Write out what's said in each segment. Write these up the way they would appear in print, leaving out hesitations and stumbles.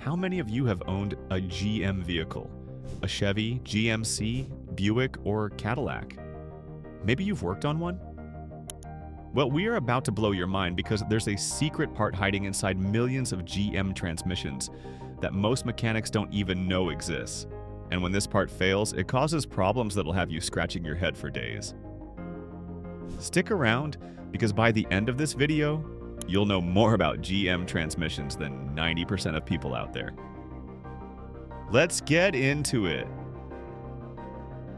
How many of you have owned a GM vehicle? A Chevy, GMC, Buick, or Cadillac? Maybe you've worked on one? Well, we are about to blow your mind because there's a secret part hiding inside millions of GM transmissions that most mechanics don't even know exists. And when this part fails, it causes problems that'll have you scratching your head for days. Stick around, because by the end of this video, you'll know more about GM transmissions than 90% of people out there. Let's get into it.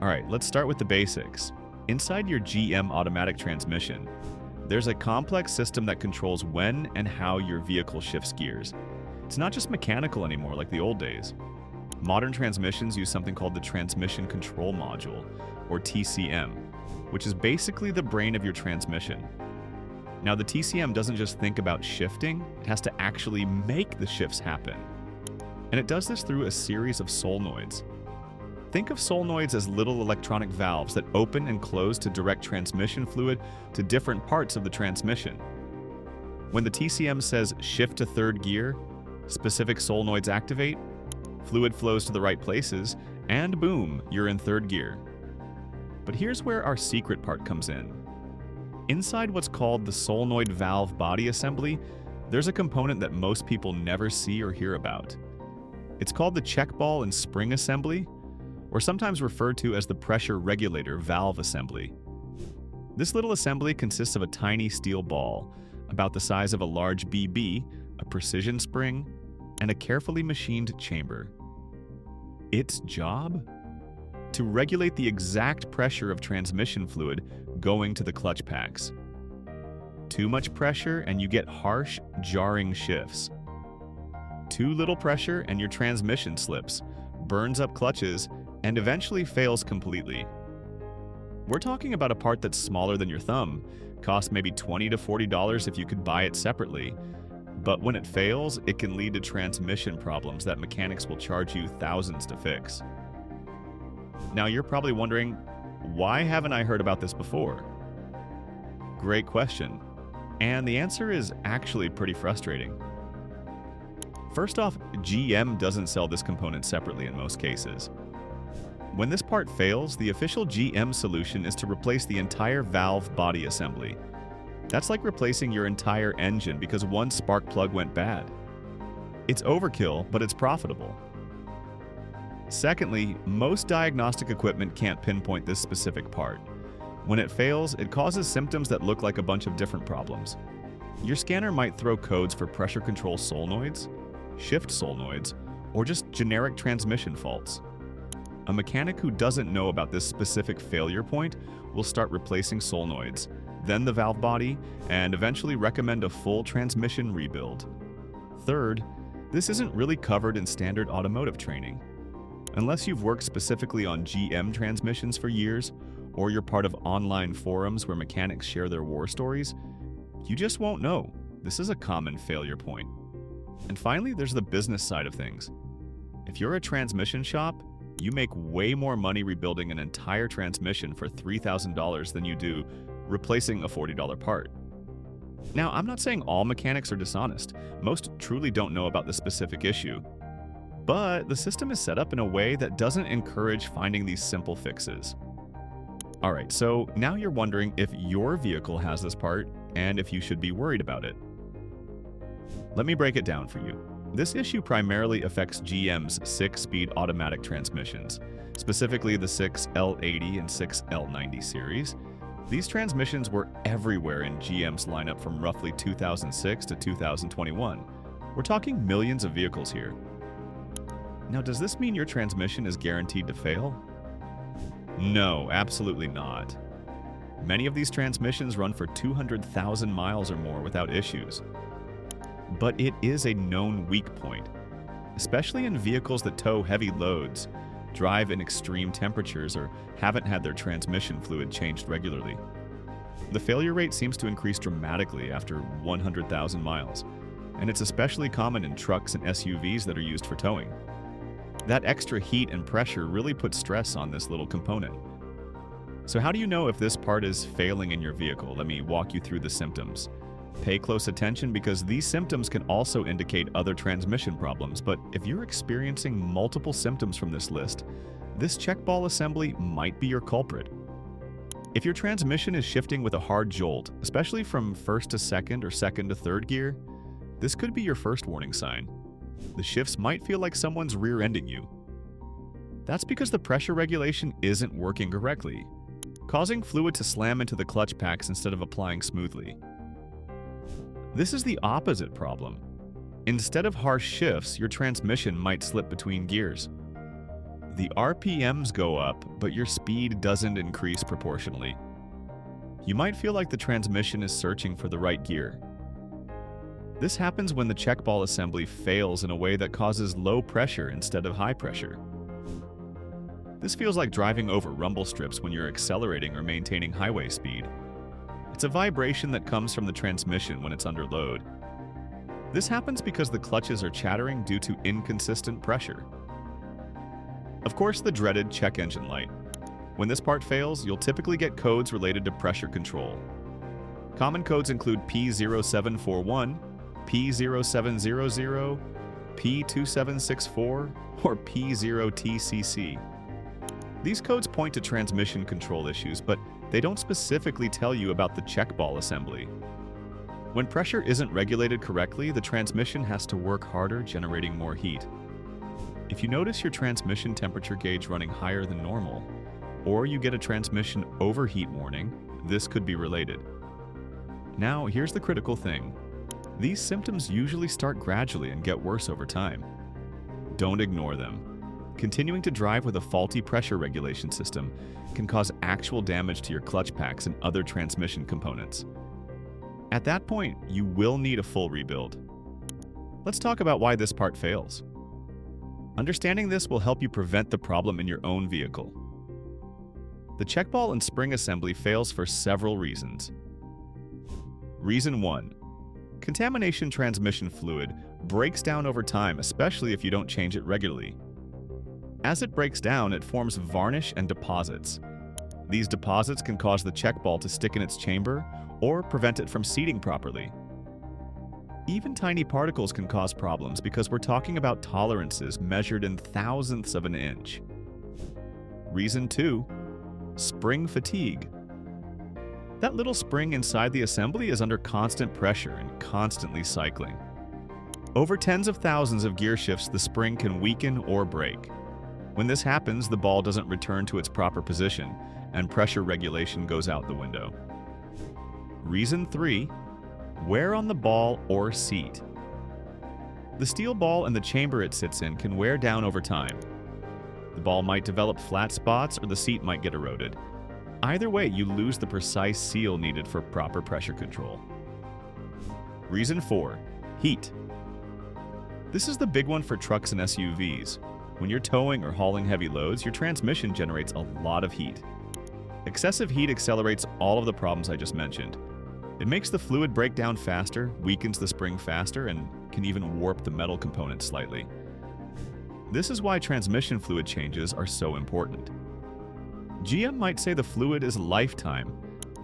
All right, let's start with the basics. Inside your GM automatic transmission, there's a complex system that controls when and how your vehicle shifts gears. It's not just mechanical anymore like the old days. Modern transmissions use something called the Transmission Control Module, or TCM, which is basically the brain of your transmission. Now, the TCM doesn't just think about shifting, it has to actually make the shifts happen. And it does this through a series of solenoids. Think of solenoids as little electronic valves that open and close to direct transmission fluid to different parts of the transmission. When the TCM says shift to third gear, specific solenoids activate, fluid flows to the right places, and boom, you're in third gear. But here's where our secret part comes in. Inside what's called the solenoid valve body assembly, there's a component that most people never see or hear about. It's called the check ball and spring assembly, or sometimes referred to as the pressure regulator valve assembly. This little assembly consists of a tiny steel ball, about the size of a large BB, a precision spring, and a carefully machined chamber. Its job? To regulate the exact pressure of transmission fluid going to the clutch packs. Too much pressure and you get harsh, jarring shifts. Too little pressure and your transmission slips, burns up clutches, and eventually fails completely. We're talking about a part that's smaller than your thumb, costs maybe $20 to $40 if you could buy it separately, but when it fails, it can lead to transmission problems that mechanics will charge you thousands to fix. Now you're probably wondering, why haven't I heard about this before? Great question, and the answer is actually pretty frustrating. First off, GM doesn't sell this component separately in most cases. When this part fails, the official GM solution is to replace the entire valve body assembly. That's like replacing your entire engine because one spark plug went bad. It's overkill, but it's profitable. Secondly, most diagnostic equipment can't pinpoint this specific part. When it fails, it causes symptoms that look like a bunch of different problems. Your scanner might throw codes for pressure control solenoids, shift solenoids, or just generic transmission faults. A mechanic who doesn't know about this specific failure point will start replacing solenoids, then the valve body, and eventually recommend a full transmission rebuild. Third, this isn't really covered in standard automotive training. Unless you've worked specifically on GM transmissions for years, or you're part of online forums where mechanics share their war stories, you just won't know. This is a common failure point. And finally, there's the business side of things. If you're a transmission shop, you make way more money rebuilding an entire transmission for $3,000 than you do replacing a $40 part. Now, I'm not saying all mechanics are dishonest. Most truly don't know about the specific issue. But the system is set up in a way that doesn't encourage finding these simple fixes. Alright, so now you're wondering if your vehicle has this part and if you should be worried about it. Let me break it down for you. This issue primarily affects GM's 6-speed automatic transmissions, specifically the 6L80 and 6L90 series. These transmissions were everywhere in GM's lineup from roughly 2006 to 2021. We're talking millions of vehicles here. Now, does this mean your transmission is guaranteed to fail? No, absolutely not. Many of these transmissions run for 200,000 miles or more without issues. But it is a known weak point, especially in vehicles that tow heavy loads, drive in extreme temperatures, or haven't had their transmission fluid changed regularly. The failure rate seems to increase dramatically after 100,000 miles, and it's especially common in trucks and SUVs that are used for towing. That extra heat and pressure really puts stress on this little component. So how do you know if this part is failing in your vehicle? Let me walk you through the symptoms. Pay close attention because these symptoms can also indicate other transmission problems, but if you're experiencing multiple symptoms from this list, this check ball assembly might be your culprit. If your transmission is shifting with a hard jolt, especially from first to second or second to third gear, this could be your first warning sign. The shifts might feel like someone's rear-ending you. That's because the pressure regulation isn't working correctly, causing fluid to slam into the clutch packs instead of applying smoothly. This is the opposite problem. Instead of harsh shifts, your transmission might slip between gears. The RPMs go up, but your speed doesn't increase proportionally. You might feel like the transmission is searching for the right gear. This happens when the check ball assembly fails in a way that causes low pressure instead of high pressure. This feels like driving over rumble strips when you're accelerating or maintaining highway speed. It's a vibration that comes from the transmission when it's under load. This happens because the clutches are chattering due to inconsistent pressure. Of course, the dreaded check engine light. When this part fails, you'll typically get codes related to pressure control. Common codes include P0741, P0700, P2764, or P0TCC. These codes point to transmission control issues, but they don't specifically tell you about the check ball assembly. When pressure isn't regulated correctly, the transmission has to work harder, generating more heat. If you notice your transmission temperature gauge running higher than normal, or you get a transmission overheat warning, this could be related. Now, here's the critical thing. These symptoms usually start gradually and get worse over time. Don't ignore them. Continuing to drive with a faulty pressure regulation system can cause actual damage to your clutch packs and other transmission components. At that point, you will need a full rebuild. Let's talk about why this part fails. Understanding this will help you prevent the problem in your own vehicle. The check ball and spring assembly fails for several reasons. Reason 1. Contamination transmission fluid breaks down over time, especially if you don't change it regularly. As it breaks down, it forms varnish and deposits. These deposits can cause the check ball to stick in its chamber or prevent it from seating properly. Even tiny particles can cause problems because we're talking about tolerances measured in thousandths of an inch. Reason 2. Spring fatigue. That little spring inside the assembly is under constant pressure and constantly cycling. Over tens of thousands of gear shifts, the spring can weaken or break. When this happens, the ball doesn't return to its proper position, and pressure regulation goes out the window. Reason 3. Wear on the ball or seat. The steel ball and the chamber it sits in can wear down over time. The ball might develop flat spots or the seat might get eroded. Either way, you lose the precise seal needed for proper pressure control. Reason 4. Heat. This is the big one for trucks and SUVs. When you're towing or hauling heavy loads, your transmission generates a lot of heat. Excessive heat accelerates all of the problems I just mentioned. It makes the fluid break down faster, weakens the spring faster, and can even warp the metal components slightly. This is why transmission fluid changes are so important. GM might say the fluid is lifetime,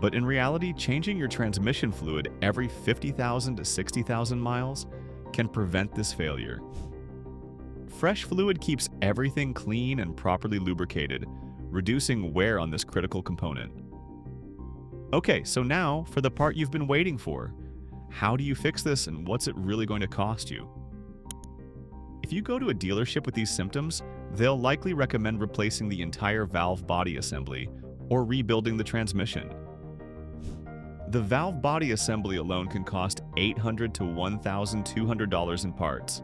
but in reality, changing your transmission fluid every 50,000 to 60,000 miles can prevent this failure. Fresh fluid keeps everything clean and properly lubricated, reducing wear on this critical component. Okay, so now for the part you've been waiting for. How do you fix this and what's it really going to cost you? If you go to a dealership with these symptoms, they'll likely recommend replacing the entire valve body assembly or rebuilding the transmission. The valve body assembly alone can cost $800 to $1,200 in parts,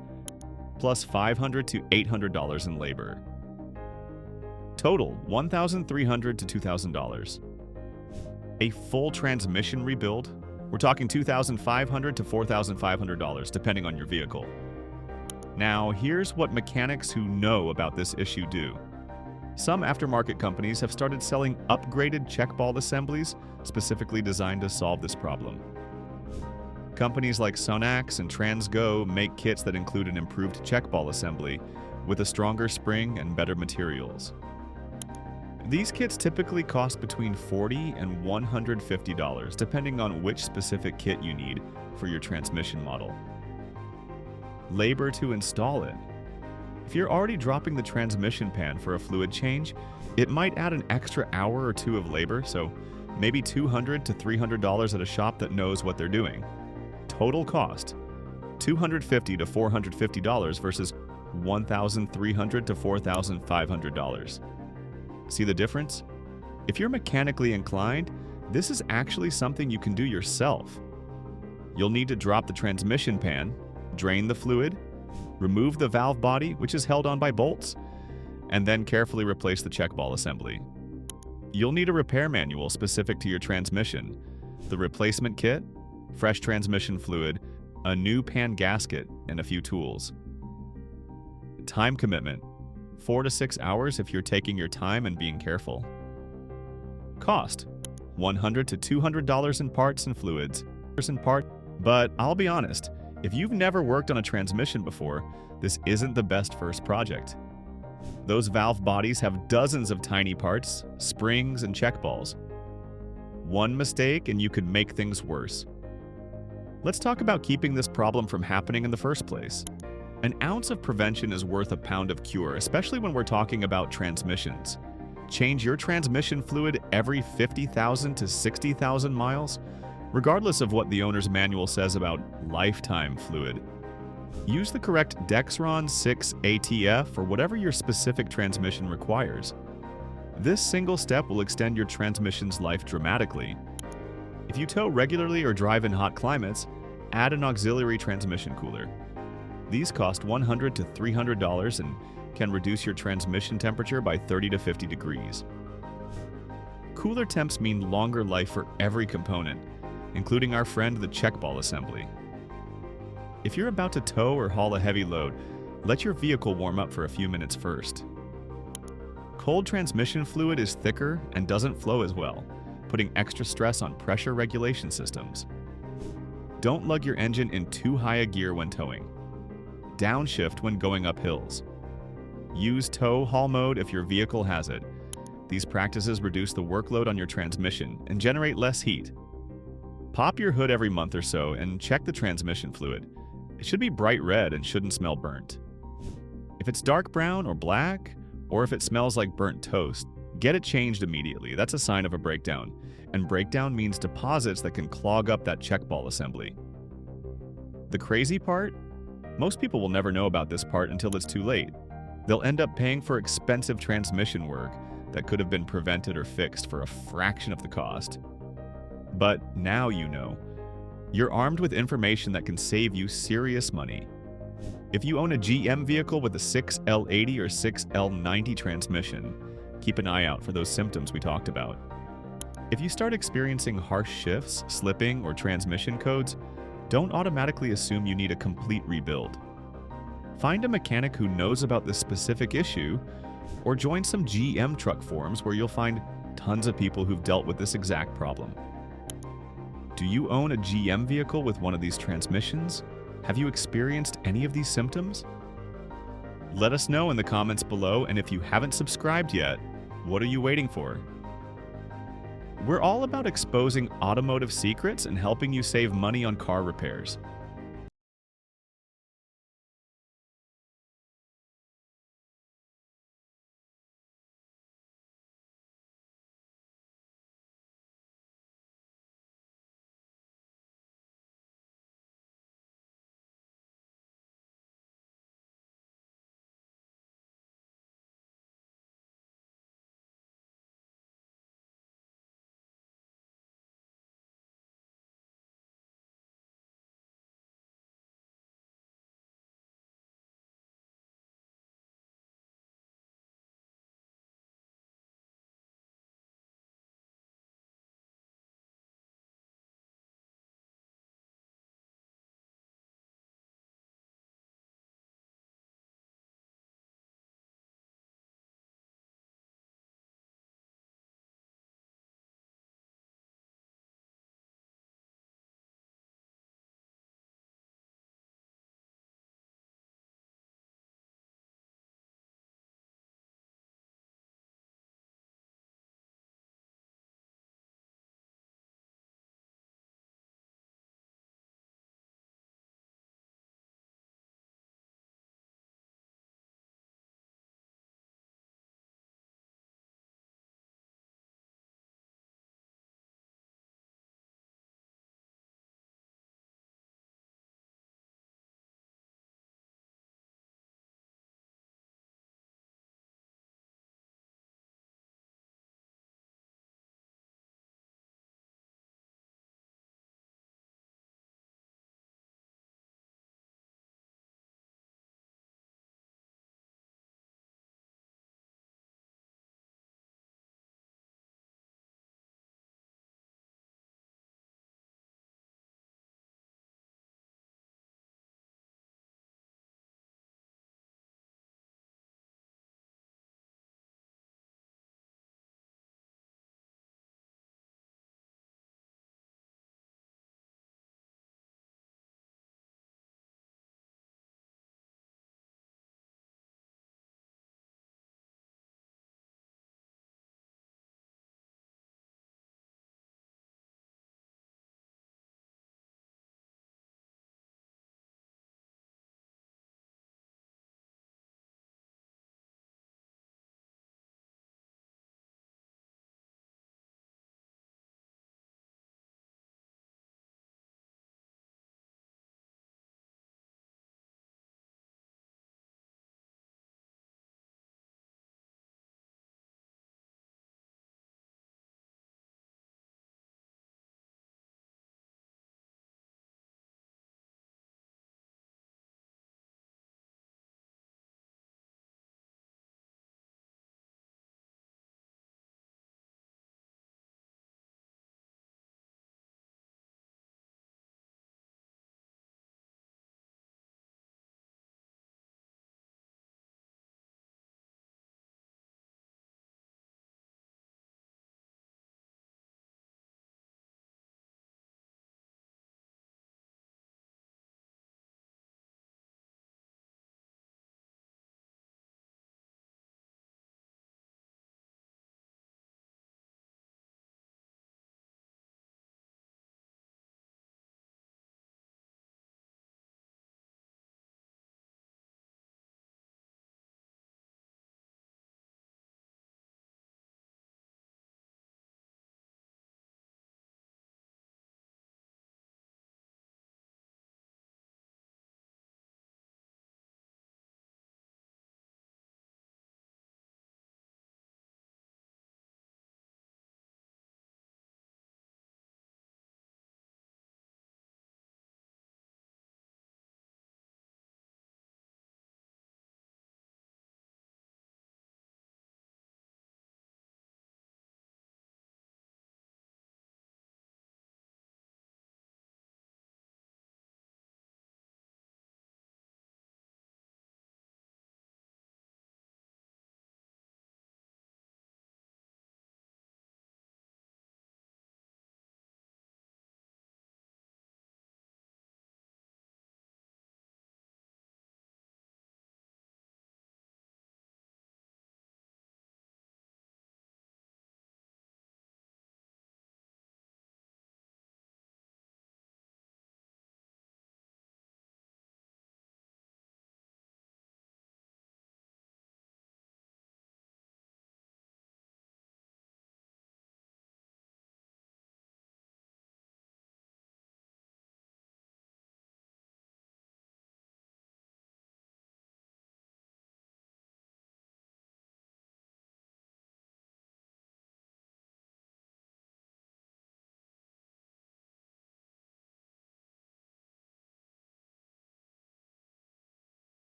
plus $500 to $800 in labor. Total, $1,300 to $2,000. A full transmission rebuild, we're talking $2,500 to $4,500 depending on your vehicle. Now, here's what mechanics who know about this issue do. Some aftermarket companies have started selling upgraded check ball assemblies specifically designed to solve this problem. Companies like Sonax and Transgo make kits that include an improved check ball assembly with a stronger spring and better materials. These kits typically cost between $40 and $150, depending on which specific kit you need for your transmission model. Labor to install it. If you're already dropping the transmission pan for a fluid change, it might add an extra hour or two of labor, so maybe $200 to $300 at a shop that knows what they're doing. Total cost, $250 to $450 versus $1,300 to $4,500. See the difference? If you're mechanically inclined, this is actually something you can do yourself. You'll need to drop the transmission pan, drain the fluid, remove the valve body, which is held on by bolts, and then carefully replace the check ball assembly. You'll need a repair manual specific to your transmission, the replacement kit, fresh transmission fluid, a new pan gasket, and a few tools. Time commitment: 4 to 6 hours if you're taking your time and being careful. Cost: $100 to $200 in parts and fluids. But I'll be honest, if you've never worked on a transmission before, this isn't the best first project. Those valve bodies have dozens of tiny parts, springs, and check balls. One mistake and you could make things worse. Let's talk about keeping this problem from happening in the first place. An ounce of prevention is worth a pound of cure, especially when we're talking about transmissions. Change your transmission fluid every 50,000 to 60,000 miles, regardless of what the owner's manual says about lifetime fluid. Use the correct Dexron 6 ATF or whatever your specific transmission requires. This single step will extend your transmission's life dramatically. If you tow regularly or drive in hot climates, add an auxiliary transmission cooler. These cost $100 to $300 and can reduce your transmission temperature by 30 to 50 degrees. Cooler temps mean longer life for every component, including our friend the check ball assembly. If you're about to tow or haul a heavy load, let your vehicle warm up for a few minutes first. Cold transmission fluid is thicker and doesn't flow as well, putting extra stress on pressure regulation systems. Don't lug your engine in too high a gear when towing. Downshift when going up hills. Use tow-haul mode if your vehicle has it. These practices reduce the workload on your transmission and generate less heat. Pop your hood every month or so and check the transmission fluid. It should be bright red and shouldn't smell burnt. If it's dark brown or black, or if it smells like burnt toast, get it changed immediately. That's a sign of a breakdown. And breakdown means deposits that can clog up that check ball assembly. The crazy part? Most people will never know about this part until it's too late. They'll end up paying for expensive transmission work that could have been prevented or fixed for a fraction of the cost. But now you know. You're armed with information that can save you serious money. If you own a GM vehicle with a 6L80 or 6L90 transmission, keep an eye out for those symptoms we talked about. If you start experiencing harsh shifts, slipping, or transmission codes, don't automatically assume you need a complete rebuild. Find a mechanic who knows about this specific issue, or join some GM truck forums where you'll find tons of people who've dealt with this exact problem. Do you own a GM vehicle with one of these transmissions? Have you experienced any of these symptoms? Let us know in the comments below, and if you haven't subscribed yet, what are you waiting for? We're all about exposing automotive secrets and helping you save money on car repairs.